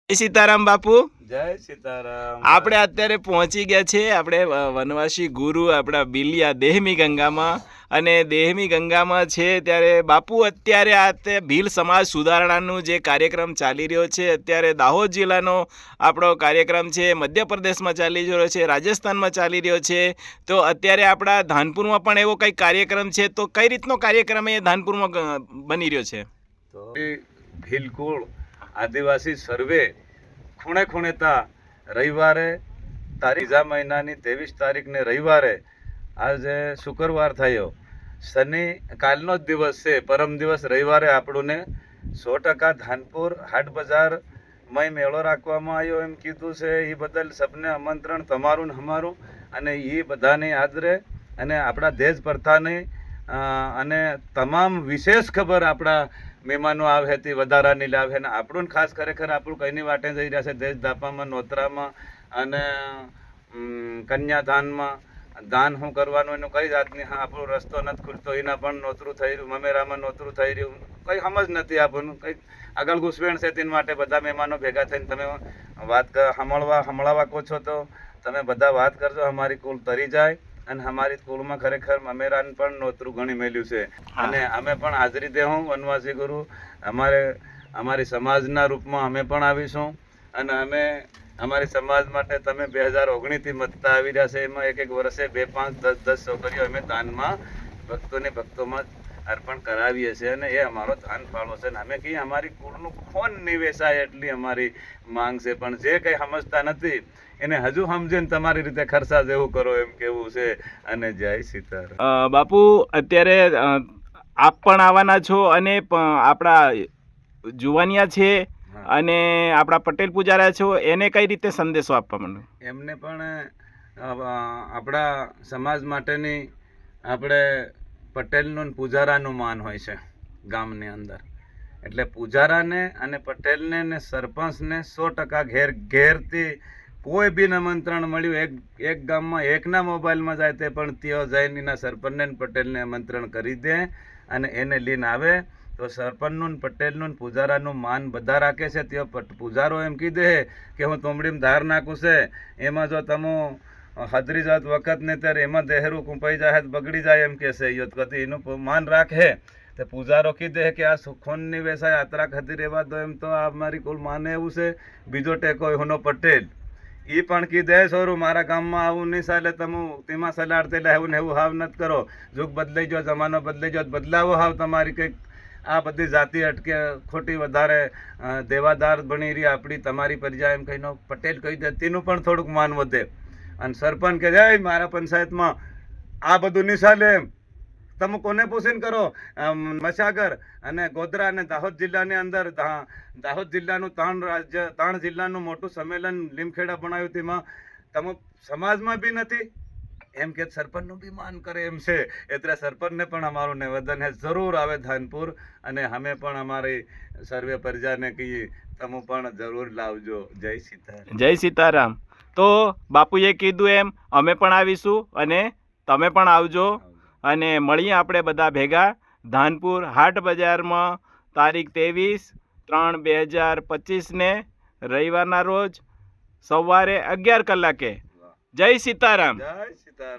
જય સીતારામ બાપુ. જય સીતારામ. આપણે અત્યારે પહોંચી ગયા છે આપણે વનવાસી ગુરુ આપણા બિલિયા દેહમી ગંગામાં. અને દેહમી ગંગામાં છે ત્યારે બાપુ અત્યારે આ ભીલ સમાજ સુધારણાનું જે કાર્યક્રમ ચાલી રહ્યો છે, અત્યારે દાહોદ જિલ્લાનો આપણો કાર્યક્રમ છે, મધ્યપ્રદેશમાં ચાલી રહ્યો છે, રાજસ્થાનમાં ચાલી રહ્યો છે. તો અત્યારે આપણા ધાનપુરમાં પણ એવો કંઈક કાર્યક્રમ છે, તો કઈ રીતનો કાર્યક્રમ એ ધાનપુરમાં બની રહ્યો છે? તો ભીલકુળ આદિવાસી સર્વે ખૂણે ખૂણેતા રવિવારે ત્રીજા મહિનાની 23 તારીખને રવિવારે આજે શુક્રવાર થયો, શનિ કાલનો જ દિવસ છે, પરમ દિવસ રવિવારે આપણને 100% ધાનપુર હાટ બજારમાં મેળો રાખવામાં આવ્યો એમ કીધું છે. એ બદલ સબને આમંત્રણ તમારું ને અમારું, અને એ બધાની હાજરે અને આપણા દેશ પ્રથાની અને તમામ વિશેષ ખબર આપણા મહેમાનો આવે તે વધારાની લાવે ને આપણું ખાસ ખરેખર આપણું કઈની વાટે જઈ રહ્યા છે. દેશ દાપામાં, નોતરામાં અને કન્યાદાનમાં દાન શું કરવાનું એનું કઈ જાતની આપણો રસ્તો નથી ખુલતો. એના પણ નોતરું થઈ રહ્યું, મમેરામાં નોતરું થઈ રહ્યું, કંઈ સમજ નથી આપણને કંઈક આગળ ઘૂસવેણ છે. તેના માટે બધા મહેમાનો ભેગા થઈને તમે વાત સંભળાવા કહો છો તો તમે બધા વાત કરજો, અમારી કુલ તરી જાય. અને અમારી સ્કૂલમાં ખરેખર મમેરાન પણ નોતરું ઘણી મેલ્યું છે, અને અમે પણ હાજરી દેવું વનવાસી ગુરુ અમારી સમાજના રૂપમાં અમે પણ આવીશું. અને અમે અમારી સમાજ માટે તમે 2019થી મતતા આવી રહ્યા છે, એમાં એક વર્ષે 2, 5, 10 છોકરીઓ અમે દાનમાં ભક્તોમાં અર્પણ કરાવીએ છીએ, અને એ અમારો દાન ફાળો છે. ને અમે કહીએ અમારી કુળનું ખોન નિવેશાય એટલી અમારી માંગ છે, પણ જે કંઈ સમજતા નથી એને હજુ સમજીને તમારી રીતે ખર્ચા જેવું કરો એમ કેવું છે. અને જય સીતારામ. બાપુ અત્યારે આપ પણ આવવાના છો, અને આપણા જુવાનિયા છે અને આપણા પટેલ પૂજારા છો, એને કઈ રીતે સંદેશો આપવા માંડો? એમને પણ આપણા સમાજ માટેની આપણે પટેલનું પૂજારાનું માન હોય છે ગામની અંદર, એટલે પૂજારાને અને પટેલને ને સરપંચને 100% ઘેરથી કોઈ બી આમંત્રણ મળ્યું, એક ગામમાં એકના મોબાઈલમાં જાય તે પણ તેઓ જઈને એના સરપંચને પટેલને આમંત્રણ કરી દે અને એને લઈને આવે. તો સરપંચનું, પટેલનું, પૂજારાનું માન બધા રાખે છે. તેઓ પૂજારો એમ કીધે કે હું તોમડીમાં ધાર નાખું છે, એમાં જો તમે હાજરી જાત વખત ને ત્યારે એમાં દેહરું કુંપાઈ જાય બગડી જાય એમ કે છે. કદી એનું માન રાખે તો પૂજારો કીધે કે આ ખૂનની વેસાય યાત્રા ખતી રહેવા દો એમ તો આ મારી કુલ માને એવું છે. બીજો ટેકો હોનો પટેલ એ પણ કીધે સોરું મારા ગામમાં આવું નહીં ચાલે, તમે તેમાં સલાડતે એવું ને એવું હાવ નથી કરો. યુગ બદલાઈ ગયો, જમાનો બદલાઈ ગયો, બદલાવો હાવ તમારી કંઈક આ બધી જાતિ અટકે ખોટી વધારે દેવાદાર બની રહી આપણી તમારી પ્રજા એમ કહીને પટેલ કહી દે, તેનું પણ થોડુંક માન વધે. અને સરપંચ કે જાય મારા પંચાયતમાં આ બધું નહીં ચાલે એમ તમે કોને પૂછીને કરો. મસાગર અને ગોધરા અને દાહોદ જિલ્લાની અંદર દાહોદ જિલ્લાનું 3 જિલ્લાનું મોટું સંમેલન લીમખેડા બનાવ્યું, તેમાં તમે સમાજમાં બી નથી એમ કે સરપંચનું બી માન કરે એમ છે. એટલે સરપંચને પણ અમારું નિવેદન છે જરૂર આવે ધાનપુર, અને અમે પણ અમારી સર્વે પ્રજાને કહીએ તમે પણ જરૂર લાવજો. જય સીતારામ. જય સીતારામ. તો બાપુએ કીધું એમ અમે પણ આવીશું અને તમે પણ આવજો, અને મળીએ આપણે બધા ભેગા ધાનપુર હાટ બજારમાં તારીખ 23/3/2025 રવિવારના રોજ સવારે 11 કલાકે. જય સીતારામ. જય સીતારામ.